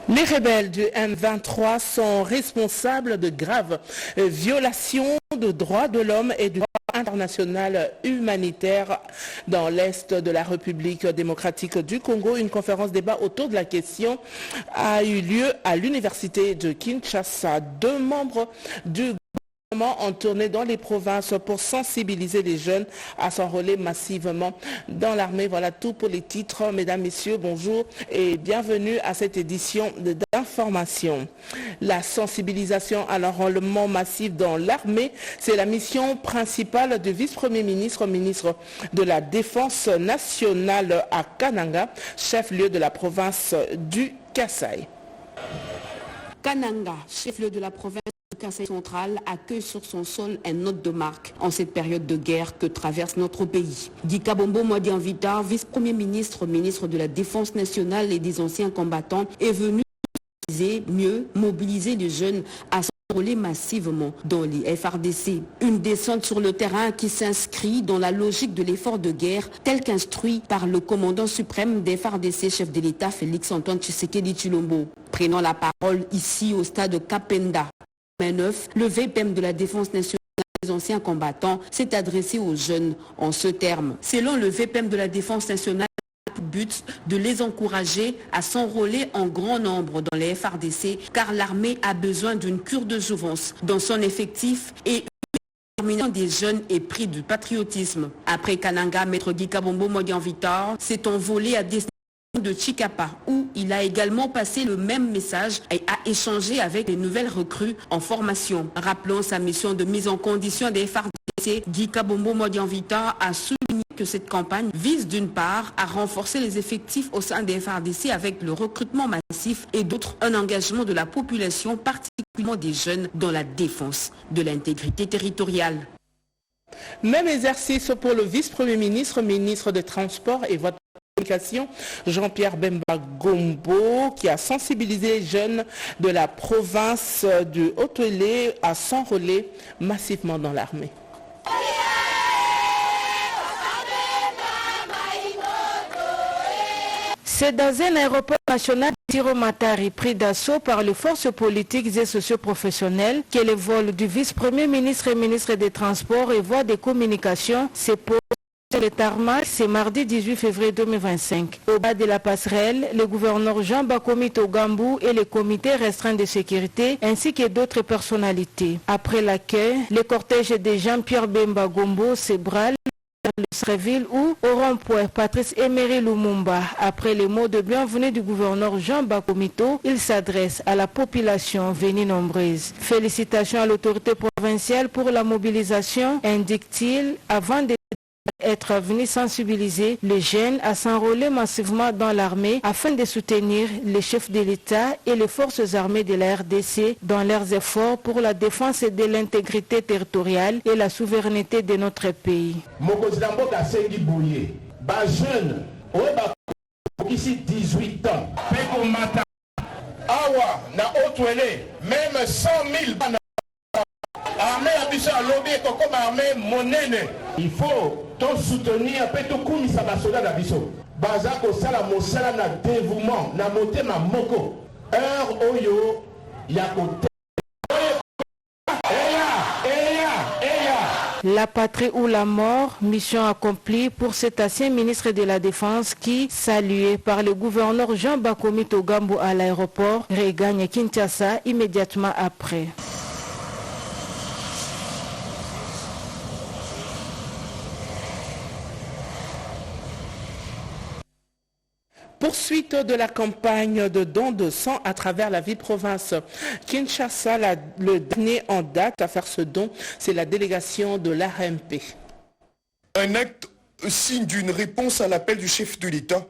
Les rebelles du M23 sont responsables de graves violations de droits de l'homme et du droit international humanitaire dans l'Est de la République démocratique du Congo. Une conférence débat autour de la question a eu lieu à l'université de Kinshasa. 2 membres du gouvernement ont tourné dans les provinces pour sensibiliser les jeunes à s'enrôler massivement dans l'armée. Voilà tout pour les titres. Mesdames, Messieurs, bonjour et bienvenue à cette édition d'information. La sensibilisation à l'enrôlement massif dans l'armée, c'est la mission principale du vice-premier ministre, ministre de la Défense nationale à Kananga, chef-lieu de la province du Kasaï. Kananga, chef-lieu de la province du Kasaï central, accueille sur son sol un hôte de marque en cette période de guerre que traverse notre pays. Guy Kabombo Mwadianvita, vice-premier ministre, ministre de la Défense nationale et des anciens combattants, est venu mieux mobiliser les jeunes à s'enrôler massivement dans les FARDC. Une descente sur le terrain qui s'inscrit dans la logique de l'effort de guerre tel qu'instruit par le commandant suprême des FARDC, chef de l'État Félix-Antoine Tshisekedi Tshilombo. Prenant la parole ici au stade Kapenda, le VPM de la Défense nationale des anciens combattants s'est adressé aux jeunes en ce terme. Selon le VPM de la Défense nationale, but de les encourager à s'enrôler en grand nombre dans les FARDC car l'armée a besoin d'une cure de jouvence dans son effectif et une des jeunes épris du patriotisme. Après Kananga, Maître Guy Kabombo Mwadianvita s'est envolé à destination de Chikapa où il a également passé le même message et a échangé avec les nouvelles recrues en formation. Rappelant sa mission de mise en condition des FARDC, Guy Kabombo Mwadianvita a souligné que cette campagne vise d'une part à renforcer les effectifs au sein des FARDC avec le recrutement massif et d'autre un engagement de la population, particulièrement des jeunes, dans la défense de l'intégrité territoriale. Même exercice pour le vice-premier ministre, ministre des Transports et votre communication, Jean-Pierre Bemba Gombo, qui a sensibilisé les jeunes de la province du Haut-Uélé à s'enrôler massivement dans l'armée. C'est dans un aéroport national Matari pris d'assaut par les forces politiques et socio-professionnelles que le vol du vice-premier ministre et ministre des Transports et voies des communications s'est posé sur le tarmac ce mardi 18 février 2025. Au bas de la passerelle, le gouverneur Jean Bakomito Gambou et le comité restreint de sécurité ainsi que d'autres personnalités. Après l'accueil, le cortège de Jean-Pierre Bemba Gombo se brale le Sreville où, au rond-point Patrice Emery Lumumba, après les mots de bienvenue du gouverneur Jean Bakomito, il s'adresse à la population venue nombreuse. Félicitations à l'autorité provinciale pour la mobilisation, indique-t-il, avant d'être venu sensibiliser les jeunes à s'enrôler massivement dans l'armée afin de soutenir les chefs de l'État et les forces armées de la RDC dans leurs efforts pour la défense de l'intégrité territoriale et la souveraineté de notre pays. Ici 18 ans, Awa, na Haut-Uélé, même 100 000 armée abisso à lobby comme armée monene. Il faut soutenir un peu tout comme ça va soldat d'abisso. Bazako sala mosala na dévouement na motema moko. Heure oyo yakote. La patrie ou la mort, mission accomplie pour cet ancien ministre de la Défense qui, salué par le gouverneur Jean Bakomito Gambou à l'aéroport, regagne Kinshasa immédiatement après. Poursuite de la campagne de don de sang à travers la ville-province. Kinshasa, le dernier en date à faire ce don, c'est la délégation de l'ARMP. Un acte signe d'une réponse à l'appel du chef de l'État,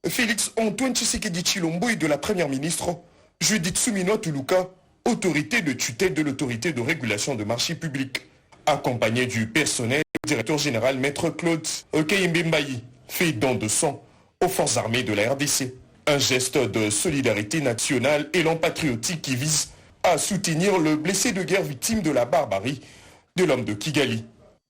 Félix-Antoine Tshisekedi Tshilombo et de la première ministre, Judith Suminwa Tuluka, autorité de tutelle de l'autorité de régulation de marchés publics. Accompagné du personnel, le directeur général Maître Claude Kayembe Mbayi fait don de sang aux forces armées de la RDC. Un geste de solidarité nationale et patriotique qui vise à soutenir le blessé de guerre victime de la barbarie de l'homme de Kigali.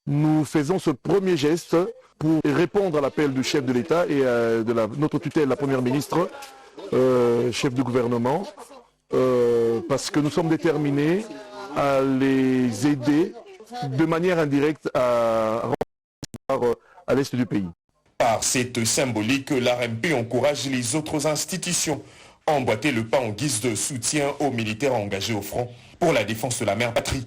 Nous faisons ce premier geste pour répondre à l'appel du chef de l'État et de notre tutelle, la première ministre, chefs de gouvernement, parce que nous sommes déterminés à les aider de manière indirecte à l'est du pays. Par cette symbolique, l'ARMP encourage les autres institutions à emboîter le pas en guise de soutien aux militaires engagés au front pour la défense de la mère patrie,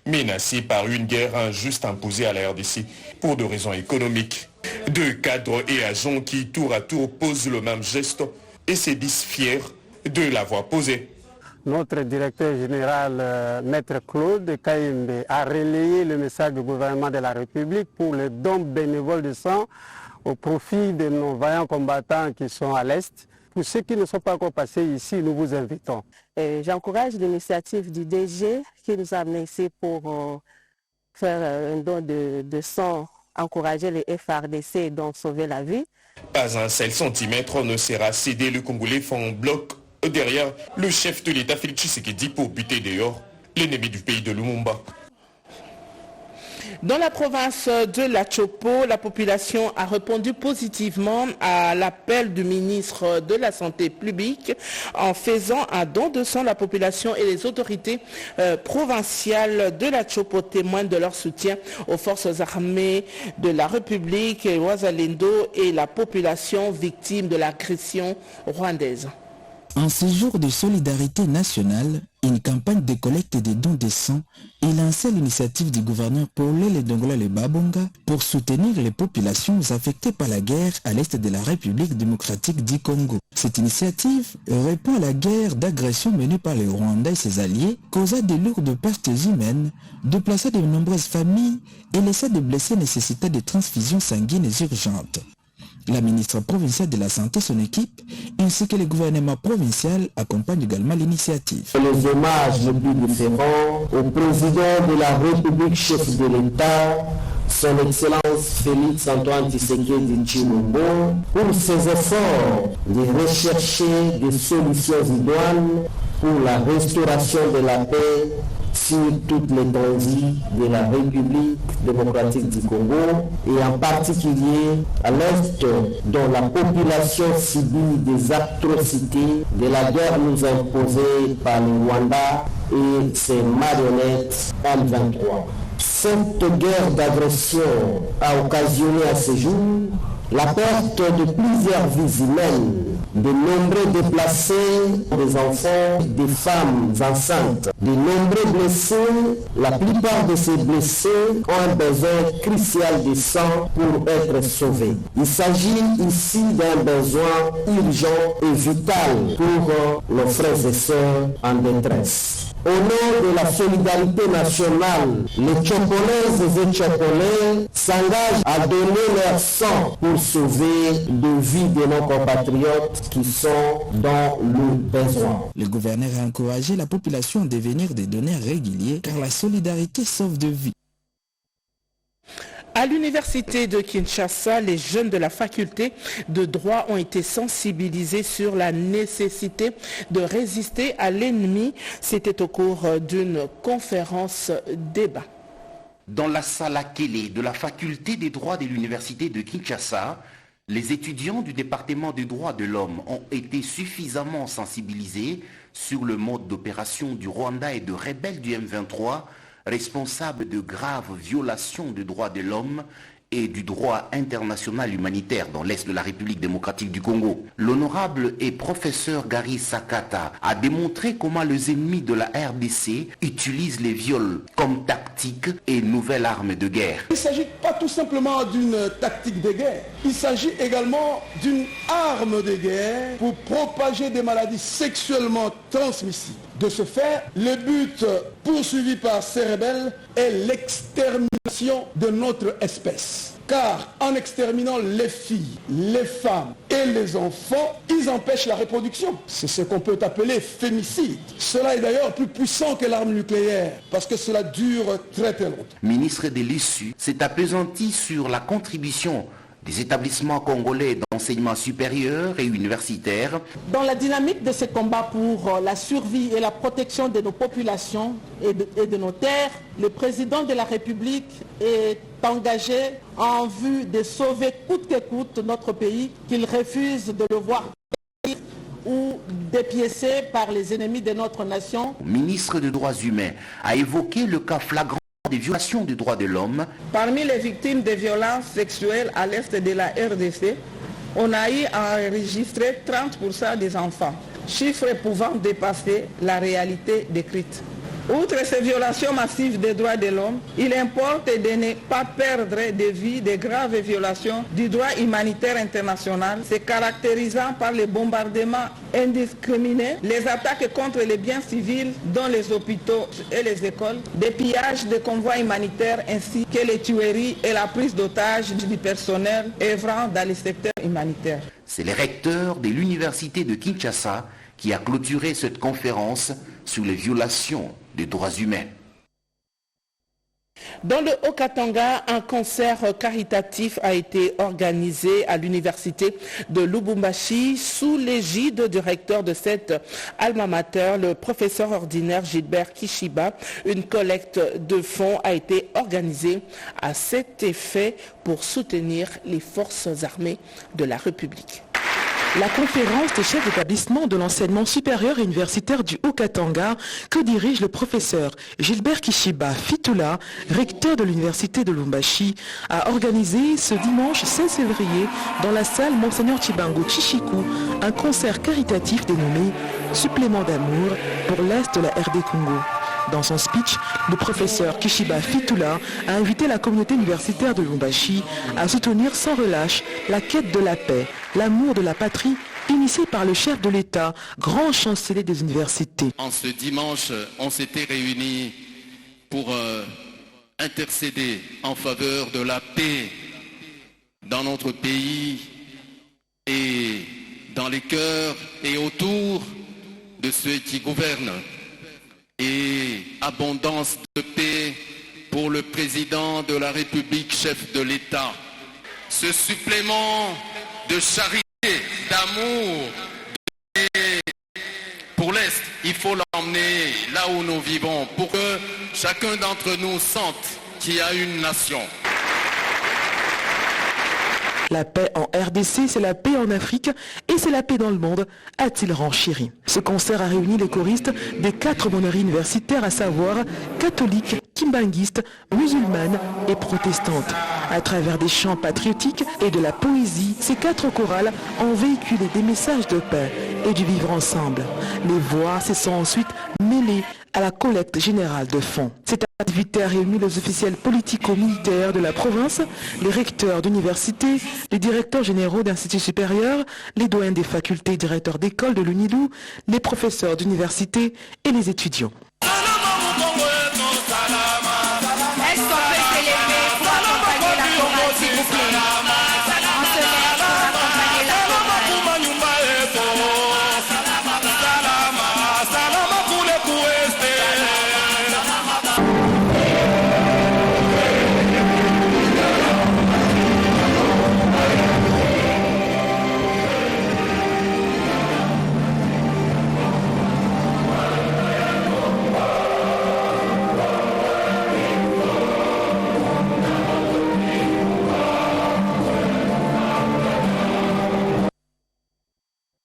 menacée par une guerre injuste imposée à la RDC pour des raisons économiques. Deux cadres et agents qui tour à tour posent le même geste et se disent fiers de l'avoir posé. Notre directeur général, Maître Claude Kayembe, a relayé le message du gouvernement de la République pour les dons bénévoles de sang au profit de nos vaillants combattants qui sont à l'Est. Pour ceux qui ne sont pas encore passés ici, nous vous invitons. J'encourage l'initiative du DG qui nous a amenés ici pour faire un don de sang, encourager les FARDC et donc sauver la vie. Pas un seul centimètre ne sera cédé. Le Congolais font bloc derrière le chef de l'État Félix Tshisekedi pour buter dehors l'ennemi du pays de Lumumba. Dans la province de la Chopo, la population a répondu positivement à l'appel du ministre de la Santé publique en faisant un don de sang. La population et les autorités provinciales de la Chopo témoignent de leur soutien aux forces armées de la République, Ouazalendo et la population victime de l'agression rwandaise. En ces jours de solidarité nationale, une campagne de collecte de dons de sang est lancée à l'initiative du gouverneur Paulele Dongolale Babonga pour soutenir les populations affectées par la guerre à l'est de la République démocratique du Congo. Cette initiative répond à la guerre d'agression menée par le Rwanda et ses alliés, causa de lourdes pertes humaines, déplaça de nombreuses familles et laissa des blessés nécessitant des transfusions sanguines urgentes. La ministre provinciale de la Santé, son équipe, ainsi que le gouvernement provincial accompagnent également l'initiative. Les hommages les plus différents au président de la République, chef de l'État, son Excellence Félix Antoine Tshisekedi Tshilombo, pour ses efforts de rechercher des solutions idoines pour la restauration de la paix sur toute l'étendue de la République démocratique du Congo et en particulier à l'Est dont la population subit des atrocités de la guerre nous imposée par le Rwanda et ses marionnettes M23. Cette guerre d'agression a occasionné à ce jour la perte de plusieurs vies humaines, de nombreux déplacés, des enfants, des femmes enceintes, de nombreux blessés. La plupart de ces blessés ont un besoin crucial de sang pour être sauvés. Il s'agit ici d'un besoin urgent et vital pour nos frères et sœurs en détresse. Au nom de la solidarité nationale, les Tchokolaises et Tchokolais s'engagent à donner leur sang pour sauver les vies de nos compatriotes qui sont dans le besoin. Le gouverneur a encouragé la population à devenir des donneurs réguliers car la solidarité sauve de vies. À l'université de Kinshasa, les jeunes de la faculté de droit ont été sensibilisés sur la nécessité de résister à l'ennemi. C'était au cours d'une conférence débat. Dans la salle Akele de la faculté des droits de l'université de Kinshasa, les étudiants du département des droits de l'homme ont été suffisamment sensibilisés sur le mode d'opération du Rwanda et de rebelles du M23, responsables de graves violations des droits de l'homme et du droit international humanitaire dans l'Est de la République démocratique du Congo. L'honorable et professeur Gary Sakata a démontré comment les ennemis de la RDC utilisent les viols comme tactique et nouvelle arme de guerre. Il ne s'agit pas tout simplement d'une tactique de guerre, il s'agit également d'une arme de guerre pour propager des maladies sexuellement transmissibles. De ce fait, le but poursuivi par ces rebelles est l'extermination de notre espèce. Car en exterminant les filles, les femmes et les enfants, ils empêchent la reproduction. C'est ce qu'on peut appeler fémicide. Cela est d'ailleurs plus puissant que l'arme nucléaire parce que cela dure très très longtemps. Ministre de l'Issu s'est appesanti sur la contribution des établissements congolais d'enseignement supérieur et universitaire. Dans la dynamique de ce combat pour la survie et la protection de nos populations et de nos terres, le président de la République est engagé en vue de sauver coûte que coûte notre pays, qu'il refuse de le voir ou dépiécés par les ennemis de notre nation. Le ministre des Droits humains a évoqué le cas flagrant des violations des droits de l'homme. Parmi les victimes de violences sexuelles à l'est de la RDC, on a eu enregistré 30% des enfants, chiffre pouvant dépasser la réalité décrite. Outre ces violations massives des droits de l'homme, il importe de ne pas perdre de vue des graves violations du droit humanitaire international, se caractérisant par les bombardements indiscriminés, les attaques contre les biens civils, dont les hôpitaux et les écoles, des pillages de convois humanitaires ainsi que les tueries et la prise d'otages du personnel œuvrant dans les secteurs humanitaires. C'est le recteur de l'université de Kinshasa qui a clôturé cette conférence sur les violations des droits humains. Dans le Haut-Katanga, un concert caritatif a été organisé à l'université de Lubumbashi sous l'égide du recteur de cette alma mater, le professeur ordinaire Gilbert Kishiba. Une collecte de fonds a été organisée à cet effet pour soutenir les forces armées de la République. La conférence des chefs d'établissement de l'enseignement supérieur et universitaire du Haut-Katanga, que dirige le professeur Gilbert Kishiba Fitula, recteur de l'université de Lubumbashi, a organisé ce dimanche 16 février dans la salle Monseigneur Chibango Chichiku un concert caritatif dénommé « Supplément d'amour pour l'Est de la RD Congo ». Dans son speech, le professeur Kishiba Fitula a invité la communauté universitaire de Lubumbashi à soutenir sans relâche la quête de la paix, l'amour de la patrie, initiée par le chef de l'État, grand chancelier des universités. En ce dimanche, on s'était réunis pour intercéder en faveur de la paix dans notre pays et dans les cœurs et autour de ceux qui gouvernent. Et abondance de paix pour le président de la République, chef de l'État. Ce supplément de charité, d'amour, de paix pour l'Est, il faut l'emmener là où nous vivons pour que chacun d'entre nous sente qu'il y a une nation. La paix en RDC, c'est la paix en Afrique et c'est la paix dans le monde, a-t-il renchéri. Ce concert a réuni les choristes des 4 monneries universitaires, à savoir catholiques, kimbanguistes, musulmanes et protestantes. À travers des chants patriotiques et de la poésie, ces 4 chorales ont véhiculé des messages de paix et du vivre ensemble. Les voix se sont ensuite mêlées à la collecte générale de fonds. Cette activité a réuni les officiels politico-militaires de la province, les recteurs d'universités, les directeurs généraux d'instituts supérieurs, les doyens des facultés et directeurs d'école de l'UNILU, les professeurs d'université et les étudiants.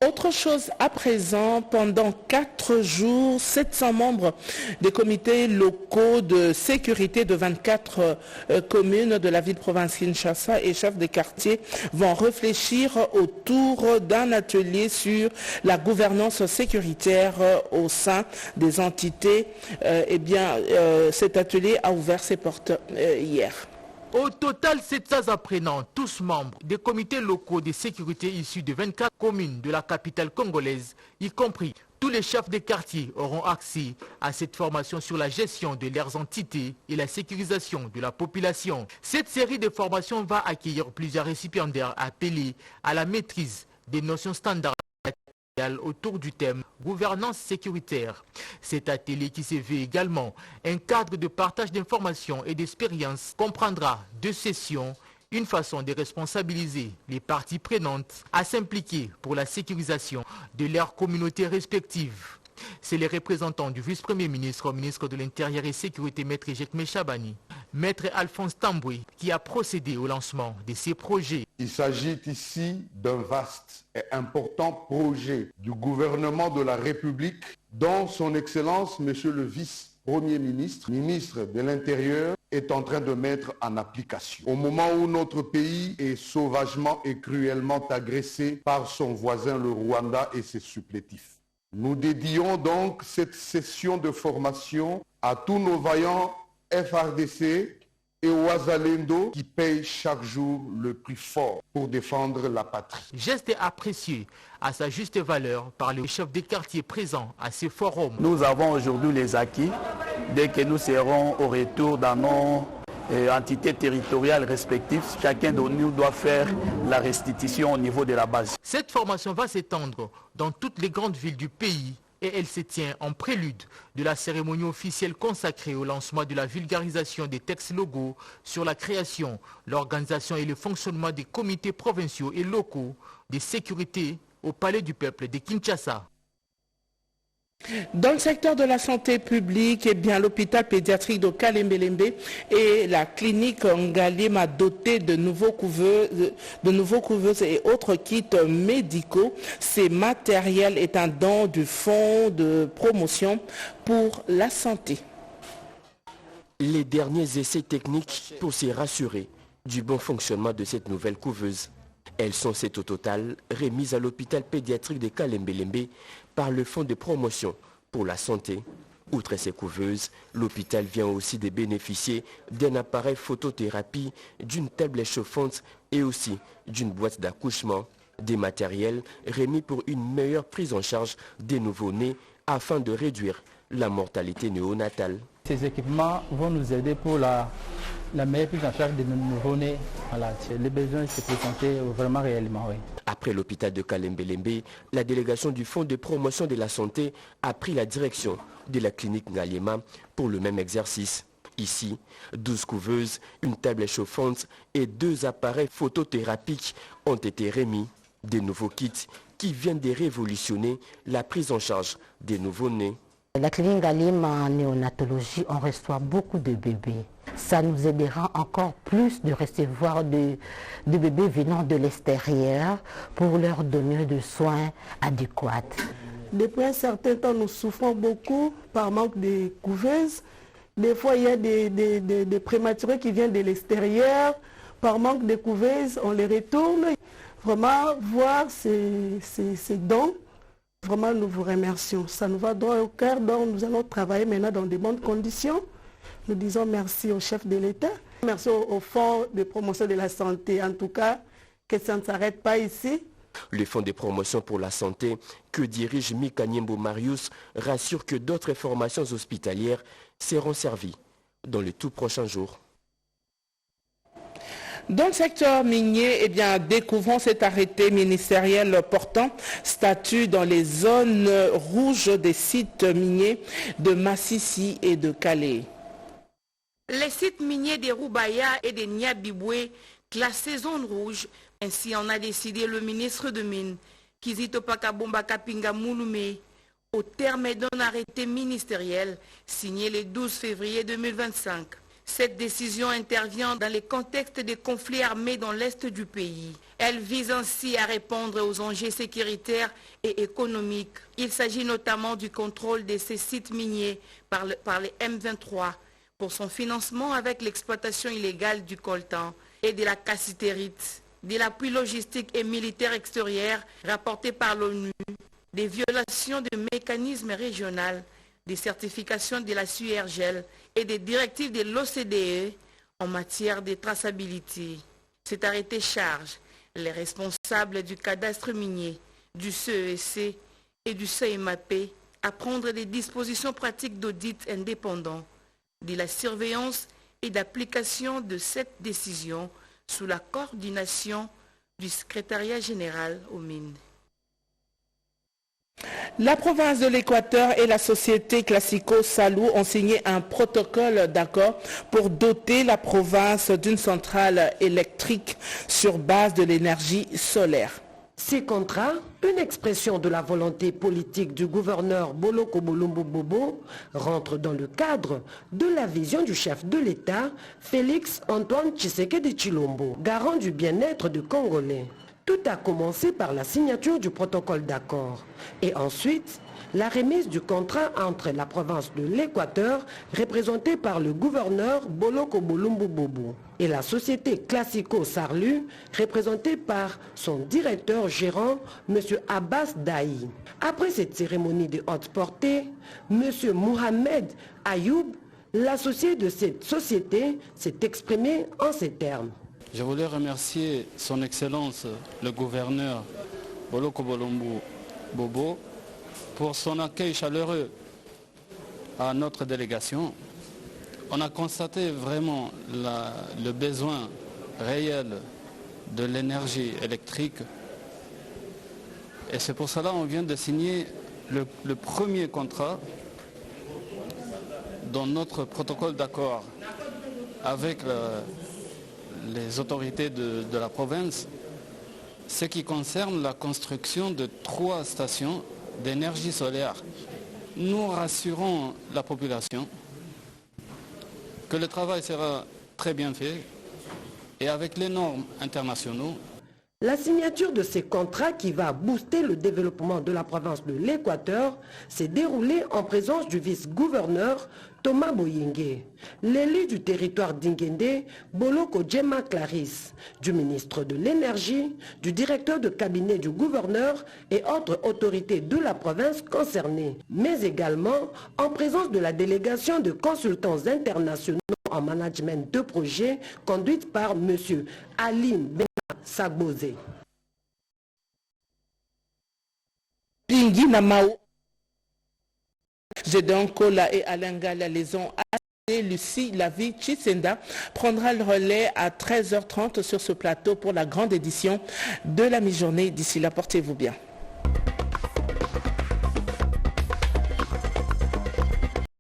Autre chose à présent, pendant 4 jours, 700 membres des comités locaux de sécurité de 24 communes de la ville-province Kinshasa et chefs de quartier vont réfléchir autour d'un atelier sur la gouvernance sécuritaire au sein des entités. Cet atelier a ouvert ses portes hier. Au total, 700 apprenants, tous membres des comités locaux de sécurité issus de 24 communes de la capitale congolaise, y compris tous les chefs de quartier, auront accès à cette formation sur la gestion de leurs entités et la sécurisation de la population. Cette série de formations va accueillir plusieurs récipiendaires appelés à la maîtrise des notions standards autour du thème gouvernance sécuritaire. Cet atelier, qui se veut également un cadre de partage d'informations et d'expériences, comprendra 2 sessions, une façon de responsabiliser les parties prenantes à s'impliquer pour la sécurisation de leurs communautés respectives. C'est les représentants du vice-premier ministre au ministre de l'Intérieur et Sécurité, Maître Jekme Chabani, Maître Alphonse Tamboué, qui a procédé au lancement de ces projets. Il s'agit ici d'un vaste et important projet du gouvernement de la République dont son Excellence, Monsieur le Vice-Premier ministre, ministre de l'Intérieur, est en train de mettre en application. Au moment où notre pays est sauvagement et cruellement agressé par son voisin le Rwanda et ses supplétifs. Nous dédions donc cette session de formation à tous nos vaillants FARDC et Ouazalendo qui payent chaque jour le prix fort pour défendre la patrie. Geste apprécié à sa juste valeur par les chefs des quartiers présents à ces forums. Nous avons aujourd'hui les acquis. Dès que nous serons au retour dans nos entités territoriales respectives, chacun de nous doit faire la restitution au niveau de la base. Cette formation va s'étendre dans toutes les grandes villes du pays et elle se tient en prélude de la cérémonie officielle consacrée au lancement de la vulgarisation des textes logos sur la création, l'organisation et le fonctionnement des comités provinciaux et locaux de sécurité au Palais du Peuple de Kinshasa. Dans le secteur de la santé publique, l'hôpital pédiatrique de Kalembelembe et la clinique Ngaliema doté de nouveaux couveuses et autres kits médicaux. Ces matériels est un don du fonds de promotion pour la santé. Les derniers essais techniques pour se rassurer du bon fonctionnement de cette nouvelle couveuse. Elles sont au total remises à l'hôpital pédiatrique de Kalembelembe par le fonds de promotion pour la santé. Outre ces couveuses, l'hôpital vient aussi de bénéficier d'un appareil photothérapie, d'une table chauffante et aussi d'une boîte d'accouchement. Des matériels remis pour une meilleure prise en charge des nouveau-nés afin de réduire la mortalité néonatale. Ces équipements vont nous aider pour la meilleure prise en charge de nos nouveau-nés. Voilà, les besoins se présentaient vraiment réellement, oui. Après l'hôpital de Kalembelembe, la délégation du Fonds de promotion de la santé a pris la direction de la clinique Ngaliema pour le même exercice. Ici, 12 couveuses, une table chauffante et 2 appareils photothérapiques ont été remis. Des nouveaux kits qui viennent de révolutionner la prise en charge des nouveau-nés. La clinique Ngaliema en néonatologie, on reçoit beaucoup de bébés. Ça nous aidera encore plus de recevoir de bébés venant de l'extérieur pour leur donner des soins adéquats. Depuis un certain temps, nous souffrons beaucoup par manque de couveuses. Des fois, il y a des prématurés qui viennent de l'extérieur. Par manque de couveuses, on les retourne. Vraiment, voir ces dons. Vraiment, nous vous remercions. Ça nous va droit au cœur, donc nous allons travailler maintenant dans de bonnes conditions. Nous disons merci au chef de l'État, merci au Fonds de promotion de la santé. En tout cas, que ça ne s'arrête pas ici. Le Fonds de promotion pour la santé que dirige Mika Niembo Marius rassure que d'autres formations hospitalières seront servies dans les tout prochains jours. Dans le secteur minier, découvrons cet arrêté ministériel portant statut dans les zones rouges des sites miniers de Massissi et de Calais. Les sites miniers de Roubaya et de Niabibwe, classés zone rouge, ainsi en a décidé le ministre de Mines, Kizito Pakabomba Kapinga Mouloumé, au terme d'un arrêté ministériel signé le 12 février 2025. Cette décision intervient dans le contexte des conflits armés dans l'est du pays. Elle vise ainsi à répondre aux enjeux sécuritaires et économiques. Il s'agit notamment du contrôle de ces sites miniers par les M23 pour son financement avec l'exploitation illégale du coltan et de la cassitérite, de l'appui logistique et militaire extérieur rapporté par l'ONU, des violations de mécanismes régionaux, des certifications de la SURGEL et des directives de l'OCDE en matière de traçabilité. Cet arrêté charge les responsables du cadastre minier, du CESC et du CEMAP à prendre des dispositions pratiques d'audit indépendant, de la surveillance et d'application de cette décision sous la coordination du secrétariat général aux mines. La province de l'Équateur et la société Classico Salou ont signé un protocole d'accord pour doter la province d'une centrale électrique sur base de l'énergie solaire. Ces contrats, une expression de la volonté politique du gouverneur Boloko Bolumbu Bobo, rentrent dans le cadre de la vision du chef de l'État, Félix Antoine Tshisekedi Tshilombo, garant du bien-être des Congolais. Tout a commencé par la signature du protocole d'accord et ensuite la remise du contrat entre la province de l'Équateur, représentée par le gouverneur Boloko Bolumbu Bobo, et la société Classico Sarlu, représentée par son directeur gérant, M. Abbas Daï. Après cette cérémonie de haute portée, M. Mohamed Ayoub, l'associé de cette société, s'est exprimé en ces termes. Je voulais remercier son Excellence, le gouverneur Boloko Bolumbu Bobo, pour son accueil chaleureux à notre délégation. On a constaté vraiment le besoin réel de l'énergie électrique. Et c'est pour cela qu'on vient de signer le premier contrat dans notre protocole d'accord avec les autorités de la province, ce qui concerne la construction de 3 stations d'énergie solaire. Nous rassurons la population que le travail sera très bien fait et avec les normes internationales. La signature de ces contrats qui va booster le développement de la province de l'Équateur s'est déroulée en présence du vice-gouverneur Thomas Boyingue, l'élu du territoire d'Ingende, Boloko Djema Clarisse, du ministre de l'Énergie, du directeur de cabinet du gouverneur et autres autorités de la province concernées, mais également en présence de la délégation de consultants internationaux en management de projet conduite par M. Aline Ben Sagbozé. Pingui Namao, Gédéon Kola et Alain Gala les ont assistés. Lucie Lavie Chitsenda prendra le relais à 13h30 sur ce plateau pour la grande édition de la mi-journée. D'ici là, portez-vous bien.